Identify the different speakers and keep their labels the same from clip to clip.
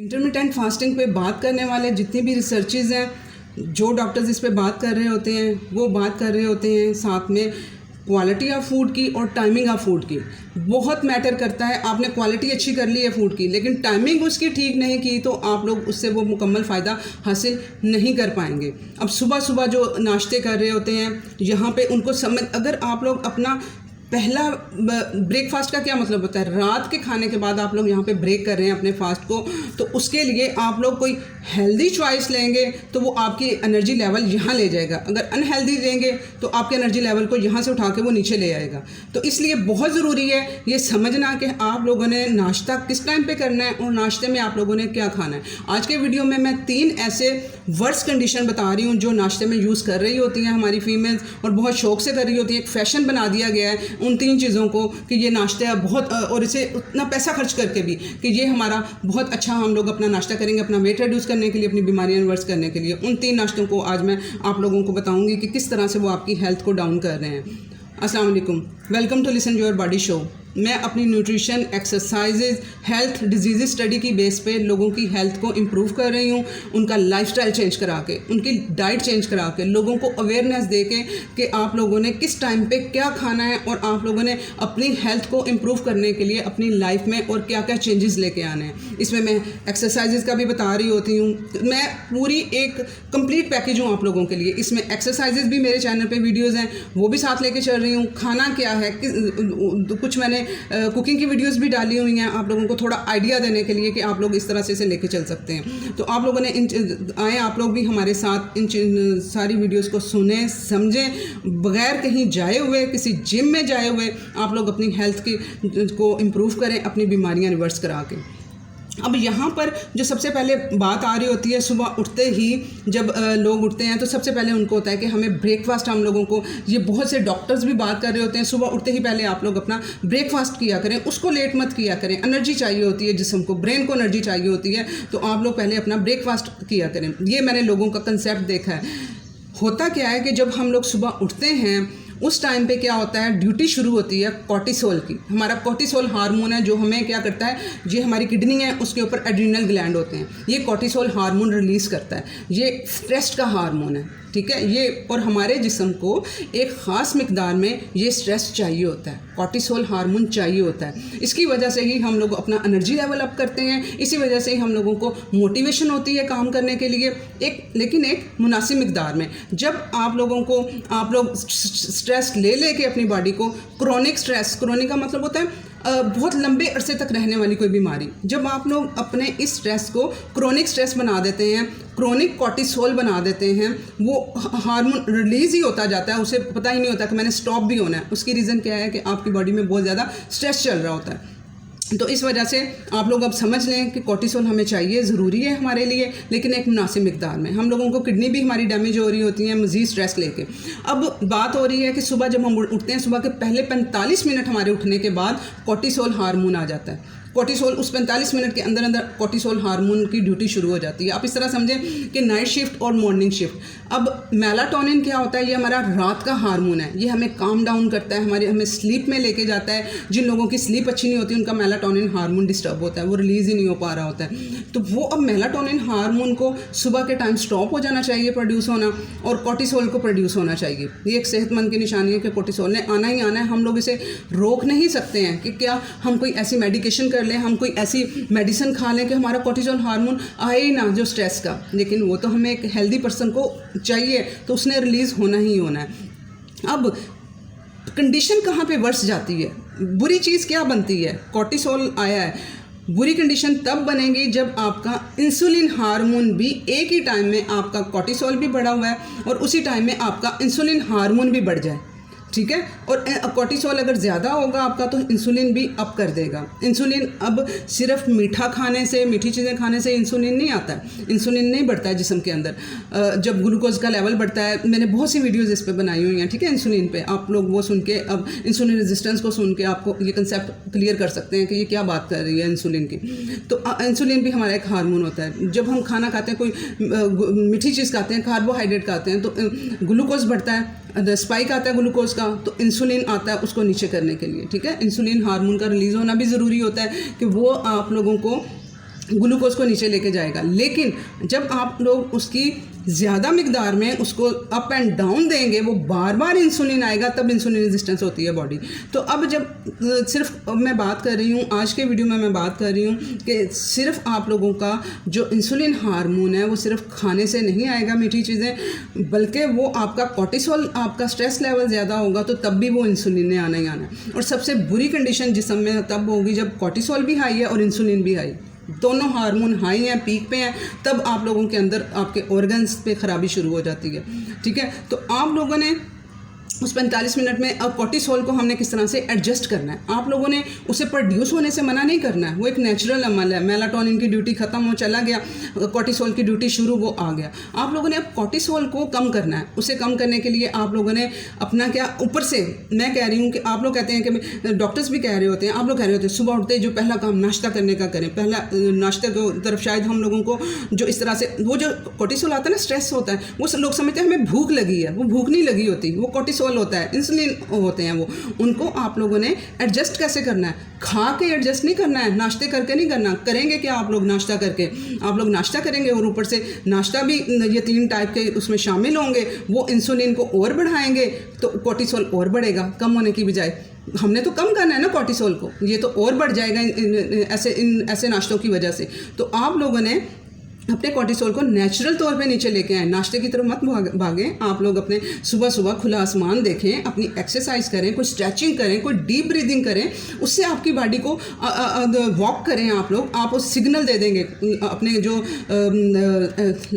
Speaker 1: Intermittent fasting पे बात करने वाले जितनी भी रिसर्चेज हैं, जो डॉक्टर्स इस पे बात कर रहे होते हैं वो बात कर रहे होते हैं साथ में क्वालिटी ऑफ फूड की और टाइमिंग ऑफ फूड की। बहुत मैटर करता है। आपने क्वालिटी अच्छी कर ली है फूड की, लेकिन टाइमिंग उसकी ठीक नहीं की तो आप लोग उससे वो मुकम्मल फ़ायदा हासिल नहीं कर पाएंगे। अब सुबह सुबह जो नाश्ते कर रहे होते हैं यहाँ पे उनको समझ, अगर आप लोग अपना पहला ब्रेकफास्ट का क्या मतलब होता है, रात के खाने के बाद आप लोग यहाँ पे ब्रेक कर रहे हैं अपने फास्ट को, तो उसके लिए आप लोग कोई हेल्दी चॉइस लेंगे तो वो आपकी एनर्जी लेवल यहाँ ले जाएगा। अगर अनहेल्दी लेंगे तो आपके एनर्जी लेवल को यहाँ से उठा के वो नीचे ले आएगा। तो इसलिए बहुत ज़रूरी है ये समझना कि आप लोगों ने नाश्ता किस टाइम पे करना है और नाश्ते में आप लोगों ने क्या खाना है। आज के वीडियो में मैं 3 ऐसे वर्स कंडीशन बता रही हूँ जो नाश्ते में यूज़ कर रही होती हैं हमारी फीमेल्स, और बहुत शौक से कर रही होती हैं। एक फ़ैशन बना दिया गया है उन 3 चीज़ों को कि ये नाश्ता बहुत, और इसे उतना पैसा खर्च करके भी कि ये हमारा बहुत अच्छा, हम लोग अपना नाश्ता करेंगे अपना वेट रिड्यूस करने के लिए, अपनी बीमारियां रिवर्स करने के लिए। उन 3 नाश्तों को आज मैं आप लोगों को बताऊंगी कि किस तरह से वो आपकी हेल्थ को डाउन कर रहे हैं। अस्सलाम वालेकुम, welcome to listen your body show. मैं अपनी nutrition, exercises, health, diseases study की बेस पे लोगों की हेल्थ को इम्प्रूव कर रही हूँ, उनका लाइफस्टाइल चेंज करा के, उनकी डाइट चेंज करा के, लोगों को अवेयरनेस दे के कि आप लोगों ने किस टाइम पे क्या खाना है और आप लोगों ने अपनी हेल्थ को इम्प्रूव करने के लिए अपनी लाइफ में और क्या क्या चेंजेस लेके आने हैं। इसमें मैं एक्सरसाइजेज का भी बता रही होती हूँ। मैं पूरी एक कंप्लीट पैकेज हूँ आप लोगों के लिए। इसमें एक्सरसाइजेज भी मेरे चैनल पर वीडियोज़ हैं वो भी साथ लेके चल रही हूँ। खाना क्या है, कुछ मैंने कुकिंग की वीडियोस भी डाली हुई हैं आप लोगों को थोड़ा आइडिया देने के लिए कि आप लोग इस तरह से इसे लेके चल सकते हैं। तो आप लोगों ने आए आप लोग भी हमारे साथ इन सारी वीडियोस को सुने समझें, बगैर कहीं जाए हुए, किसी जिम में जाए हुए आप लोग अपनी हेल्थ को इम्प्रूव करें, अपनी बीमारियां रिवर्स करा के। अब यहाँ पर जो सबसे पहले बात आ रही होती है, सुबह उठते ही जब लोग उठते हैं तो सबसे पहले उनको होता है कि हमें ब्रेकफास्ट, हम लोगों को, ये बहुत से डॉक्टर्स भी बात कर रहे होते हैं, सुबह उठते ही पहले आप लोग अपना ब्रेकफास्ट किया करें, उसको लेट मत किया करें। एनर्जी चाहिए होती है जिस्म को, ब्रेन को एनर्जी चाहिए होती है, तो आप लोग पहले अपना ब्रेकफास्ट किया करें। ये मैंने लोगों का कंसेप्ट देखा है। होता क्या है कि जब हम लोग सुबह उठते हैं उस टाइम पे क्या होता है, ड्यूटी शुरू होती है कॉर्टिसोल की। हमारा कॉर्टिसोल हार्मोन है जो हमें क्या करता है, ये हमारी किडनी है उसके ऊपर एड्रीनल ग्लैंड होते हैं, ये कॉर्टिसोल हार्मोन रिलीज़ करता है। ये स्ट्रेस का हार्मोन है, ठीक है ये, और हमारे जिस्म को एक ख़ास मिकदार में ये स्ट्रेस चाहिए होता है, कॉर्टिसोल हार्मोन चाहिए होता है। इसकी वजह से ही हम लोग अपना एनर्जी लेवल अप करते हैं, इसी वजह से ही हम लोगों को मोटिवेशन होती है काम करने के लिए, लेकिन एक मुनासिब मिकदार में। जब आप लोगों को, आप लोग स्ट्रेस ले के अपनी बॉडी को, क्रोनिक स्ट्रेस, क्रोनिक का मतलब होता है बहुत लंबे अरसे तक रहने वाली कोई बीमारी, जब आप लोग अपने इस स्ट्रेस को क्रोनिक स्ट्रेस बना देते हैं, क्रोनिक कॉर्टिसोल बना देते हैं, वो हार्मोन रिलीज़ ही होता जाता है, उसे पता ही नहीं होता कि मैंने स्टॉप भी होना है। उसकी रीज़न क्या है कि आपकी बॉडी में बहुत ज़्यादा स्ट्रेस चल रहा होता है। तो इस वजह से आप लोग अब समझ लें कि कॉर्टिसोल हमें चाहिए, ज़रूरी है हमारे लिए, लेकिन एक मुनासिब मिकदार में। हम लोगों को किडनी भी हमारी डैमेज हो रही होती है मज़ीद स्ट्रेस लेके। अब बात हो रही है कि सुबह जब हम उठते हैं, सुबह के पहले 45 मिनट हमारे उठने के बाद कॉर्टिसोल हार्मोन आ जाता है। कॉर्टिसोल उस 45 मिनट के अंदर अंदर कॉर्टिसोल हार्मोन की ड्यूटी शुरू हो जाती है। आप इस तरह समझें कि नाइट शिफ्ट और मॉर्निंग शिफ्ट। अब मेलाटोनिन क्या होता है, ये हमारा रात का हार्मोन है, ये हमें काम डाउन करता है, हमें स्लीप में लेके जाता है। जिन लोगों की स्लीप अच्छी नहीं होती उनका मेलाटोनिन हार्मोन डिस्टर्ब होता है, वो रिलीज़ ही नहीं हो पा रहा होता है। तो वो अब मेलाटोनिन हार्मोन को सुबह के टाइम स्टॉप हो जाना चाहिए प्रोड्यूस होना, और कॉर्टिसोल को प्रोड्यूस होना चाहिए। ये एक सेहतमंद की निशानी है कि कॉर्टिसोल ने आना ही आना है। हम लोग इसे रोक नहीं सकते हैं कि क्या हम कोई ऐसी मेडिकेशन कर लें, हम कोई ऐसी मेडिसिन खा लें कि हमारा कॉर्टिसोल हार्मोन आए ही ना जो स्ट्रेस का, लेकिन वो तो हमें एक हेल्दी पर्सन को चाहिए, तो उसने रिलीज़ होना ही होना है। अब कंडीशन कहाँ पे वर्स जाती है, बुरी चीज़ क्या बनती है, कॉर्टिसोल आया है, बुरी कंडीशन तब बनेगी जब आपका इंसुलिन हार्मोन भी एक ही टाइम में, आपका कॉर्टिसोल भी बढ़ा हुआ है और उसी टाइम में आपका इंसुलिन हार्मोन भी बढ़ जाए, ठीक है। और कॉर्टिसोल अगर ज़्यादा होगा आपका तो इंसुलिन भी अप कर देगा। इंसुलिन अब सिर्फ मीठा खाने से, मीठी चीज़ें खाने से इंसुलिन नहीं आता है, इंसुलिन नहीं बढ़ता है जिस्म के अंदर। जब ग्लूकोज का लेवल बढ़ता है, मैंने बहुत सी वीडियोज़ इस पर बनाई हुई हैं, ठीक है, इंसुलिन पे। आप लोग वो सुन के, अब इंसुलिन रेजिस्टेंस को सुन के आपको ये कंसेप्ट क्लियर कर सकते हैं कि ये क्या बात कर रही है इंसुलिन की। तो इंसुलिन भी हमारा एक हार्मोन होता है। जब हम खाना खाते हैं, कोई मीठी चीज़ खाते हैं, कार्बोहाइड्रेट खाते हैं, तो ग्लूकोज बढ़ता है, स्पाइक आता है ग्लूकोज का, तो इंसुलिन आता है उसको नीचे करने के लिए, ठीक है। इंसुलिन हार्मोन का रिलीज़ होना भी ज़रूरी होता है कि वो आप लोगों को ग्लूकोज को नीचे लेके जाएगा। लेकिन जब आप लोग उसकी ज़्यादा मकदार में उसको अप एंड डाउन देंगे, वो बार बार इंसुलिन आएगा, तब इंसुलिन रेजिस्टेंस होती है बॉडी। तो अब जब सिर्फ मैं बात कर रही हूँ, आज के वीडियो में मैं बात कर रही हूँ कि सिर्फ आप लोगों का जो इंसुलिन हार्मोन है वो सिर्फ खाने से नहीं आएगा मीठी चीज़ें, बल्कि वो आपका कॉर्टिसोल, आपका स्ट्रेस लेवल ज़्यादा होगा तो तब भी वो इंसुलिन ने आना ही आना है। और सबसे बुरी कंडीशन जिस्म में तब होगी जब कॉर्टिसोल भी हाई है और इंसुलिन भी हाई, दोनों हार्मोन हाई हैं, पीक पे हैं, तब आप लोगों के अंदर आपके ऑर्गन्स पे ख़राबी शुरू हो जाती है। ठीक है, तो आप लोगों ने उस 45 मिनट में अब कॉर्टिसोल को हमने किस तरह से एडजस्ट करना है। आप लोगों ने उसे प्रोड्यूस होने से मना नहीं करना है, वो एक नेचुरल अमल है। मेलाटोनिन की ड्यूटी ख़त्म हो चला गया, कॉर्टिसोल की ड्यूटी शुरू, वो आ गया। आप लोगों ने अब कॉर्टिसोल को कम करना है। उसे कम करने के लिए आप लोगों ने अपना क्या, ऊपर से मैं कह रही हूँ कि आप लोग कहते हैं कि डॉक्टर्स भी कह रहे होते हैं, आप लोग कह रहे होते हैं सुबह उठते जो पहला काम नाश्ता करने का करें। पहला नाश्ते की तरफ शायद हम लोगों को जो इस तरह से वो जो कॉर्टिसोल आता है ना, स्ट्रेस होता है, वो लोग समझते हैं हमें भूख लगी है, वो भूख नहीं लगी होती, वो कॉर्टिसोल होता है, इंसुलिन होते हैं वो। उनको आप लोगों ने एडजस्ट कैसे करना है, खा के एडजस्ट नहीं करना है, नाश्ते करके नहीं करना। करेंगे क्या आप लोग, नाश्ता करके आप लोग नाश्ता करेंगे और ऊपर से नाश्ता भी ये 3 टाइप के उसमें शामिल होंगे, वो इंसुलिन को और बढ़ाएंगे तो कॉर्टिसोल और बढ़ेगा कम होने की बजाय। हमने तो कम करना है ना कॉर्टिसोल को, ये तो और बढ़ जाएगा ऐसे नाश्तों की वजह से। तो आप लोगों ने अपने कॉर्टिसोल को नेचुरल तौर पे नीचे लेके आए, नाश्ते की तरफ मत भागें। आप लोग अपने सुबह सुबह खुला आसमान देखें, अपनी एक्सरसाइज करें, कोई स्ट्रेचिंग करें, कोई डीप ब्रीदिंग करें, उससे आपकी बॉडी को वॉक करें। आप लोग आप सिग्नल दे देंगे अपने जो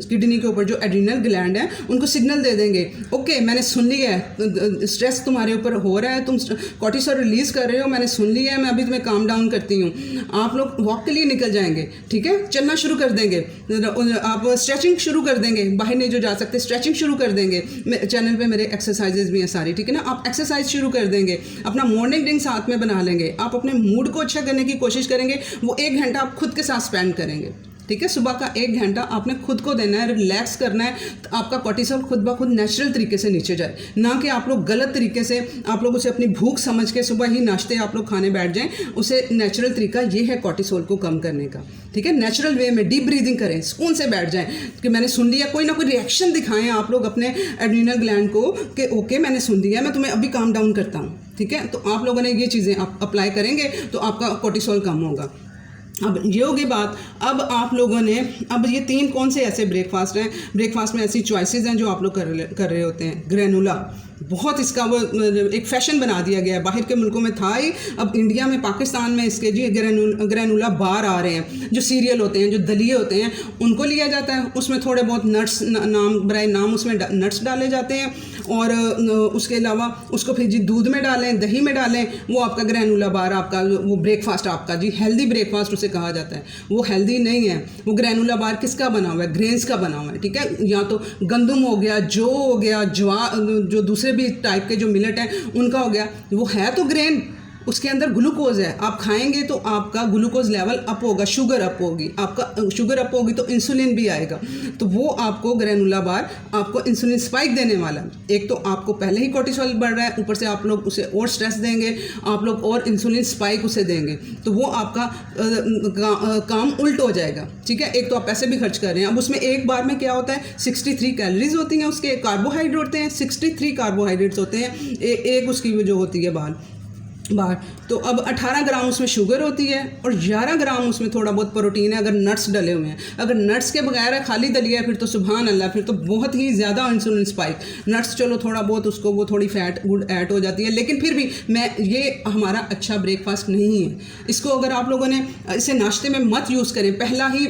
Speaker 1: किडनी के ऊपर जो एड्रिनल ग्लैंड है उनको सिग्नल दे देंगे, ओके मैंने सुन लिया है, स्ट्रेस तुम्हारे ऊपर हो रहा है, तुम कॉर्टिसोल रिलीज़ कर रहे हो, मैंने सुन लिया है, मैं अभी तुम्हें काम डाउन करती हूँ। आप लोग वॉक के लिए निकल जाएंगे, ठीक है, चलना शुरू कर देंगे, आप स्ट्रेचिंग शुरू कर देंगे, बाहर नहीं जो जा सकते स्ट्रेचिंग शुरू कर देंगे। चैनल पे मेरे एक्सरसाइजेज भी हैं सारी, ठीक है ना। आप एक्सरसाइज शुरू कर देंगे, अपना मॉर्निंग ड्रिंक साथ में बना लेंगे, आप अपने मूड को अच्छा करने की कोशिश करेंगे। वो 1 घंटा आप खुद के साथ स्पेंड करेंगे, ठीक है। सुबह का 1 घंटा आपने खुद को देना है, रिलैक्स करना है, तो आपका कॉर्टिसोल खुद ब खुद नेचुरल तरीके से नीचे जाए, ना कि आप लोग गलत तरीके से आप लोग उसे अपनी भूख समझ के सुबह ही नाश्ते आप लोग खाने बैठ जाएं। उसे नेचुरल तरीका ये है कॉर्टिसोल को कम करने का, ठीक है। नेचुरल वे में डीप ब्रीदिंग करें, सुकून से बैठ जाएं कि मैंने सुन लिया, कोई ना कोई रिएक्शन दिखाएं आप लोग अपने एड्रिनल ग्लैंड को कि ओके मैंने सुन लिया, मैं तुम्हें अभी काम डाउन करता हूँ, ठीक है। तो आप लोगों ने ये चीज़ें अप्लाई करेंगे तो आपका कॉर्टिसोल कम होगा। अब ये होगी बात। अब आप लोगों ने, अब ये 3 कौन से ऐसे ब्रेकफास्ट हैं, ब्रेकफास्ट में ऐसी चॉइसेस हैं जो आप लोग कर रहे होते हैं। ग्रेनुला, बहुत इसका वो एक फैशन बना दिया गया है, बाहर के मुल्कों में था ही, अब इंडिया में पाकिस्तान में इसके जी ग्रेनुला बार आ रहे हैं। जो सीरियल होते हैं, जो दलिए होते हैं, उनको लिया जाता है, उसमें थोड़े बहुत नट्स नाम उसमें नट्स डाले जाते हैं, और उसके अलावा उसको फिर जी दूध में डालें, दही में डालें, वो आपका ग्रेनुला बार, आपका वो ब्रेकफास्ट आपका जी हेल्दी ब्रेकफास्ट उसे कहा जाता है। वो हेल्दी नहीं है। वो ग्रेनुला बार किसका बना हुआ है, ग्रेन्स का बना हुआ है, ठीक है। या तो गंदम हो गया, जौ हो गया, जो दूसरे भी टाइप के जो मिलेट हैं उनका हो गया। वो है तो ग्रेन, उसके अंदर ग्लूकोज है, आप खाएंगे तो आपका ग्लूकोज लेवल अप होगा, शुगर अप होगी, आपका शुगर अप होगी तो इंसुलिन भी आएगा। तो वो आपको ग्रेनुला बार आपको इंसुलिन स्पाइक देने वाला है। एक तो आपको पहले ही कॉर्टिसोल बढ़ रहा है, ऊपर से आप लोग उसे और स्ट्रेस देंगे, आप लोग और इंसुलिन स्पाइक उसे देंगे, तो वो आपका काम उल्ट हो जाएगा, ठीक है। एक तो आप पैसे भी खर्च कर रहे हैं। अब उसमें एक बार में क्या होता है, 63 कैलोरीज होती हैं, उसके कार्बोहाइड्रेट होते हैं, 63 कार्बोहाइड्रेट्स होते हैं, एक उसकी जो होती है बार। तो अब 18 ग्राम उसमें शुगर होती है और 11 ग्राम उसमें थोड़ा बहुत प्रोटीन है, अगर नट्स डले हुए हैं। अगर नट्स के बगैर है, खाली दलिया है, फिर तो सुभान अल्लाह, फिर तो बहुत ही ज़्यादा इंसुलिन स्पाइक। नट्स चलो थोड़ा बहुत उसको वो थोड़ी फैट गुड ऐड हो जाती है, लेकिन फिर भी ये हमारा अच्छा ब्रेकफास्ट नहीं है। इसको अगर आप लोगों ने इसे नाश्ते में मत यूज़ करें। पहला ही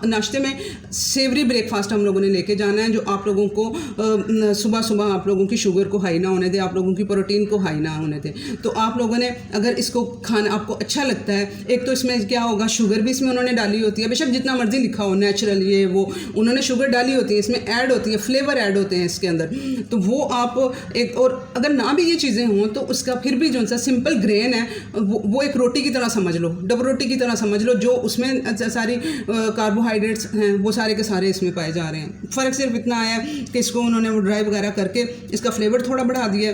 Speaker 1: नाश्ते में सेवरी ब्रेकफास्ट हम लोगों ने लेके जाना है, जो आप लोगों को सुबह सुबह आप लोगों की शुगर को हाई ना होने दे, आप लोगों की प्रोटीन को हाई ना होने दे। तो आप लोगों ने अगर इसको खाना आपको अच्छा लगता है, एक तो इसमें क्या होगा, शुगर भी इसमें उन्होंने डाली होती है, बेशक जितना मर्जी लिखा हो नेचुरल ये वो, उन्होंने शुगर डाली होती है, इसमें ऐड होती है, फ्लेवर ऐड होते हैं इसके अंदर। तो वो आप एक, और अगर ना भी ये चीज़ें हों तो उसका फिर भी जो सा सिंपल ग्रेन है वो एक रोटी की तरह समझ लो, डब रोटी की तरह समझ लो, जो उसमें सारी कार्बोहाइड्रेट्स हैं वो सारे के सारे इसमें पाए जा रहे हैं। फ़र्क सिर्फ इतना आया कि इसको उन्होंने वो ड्राई वगैरह करके इसका फ्लेवर थोड़ा बढ़ा दिया,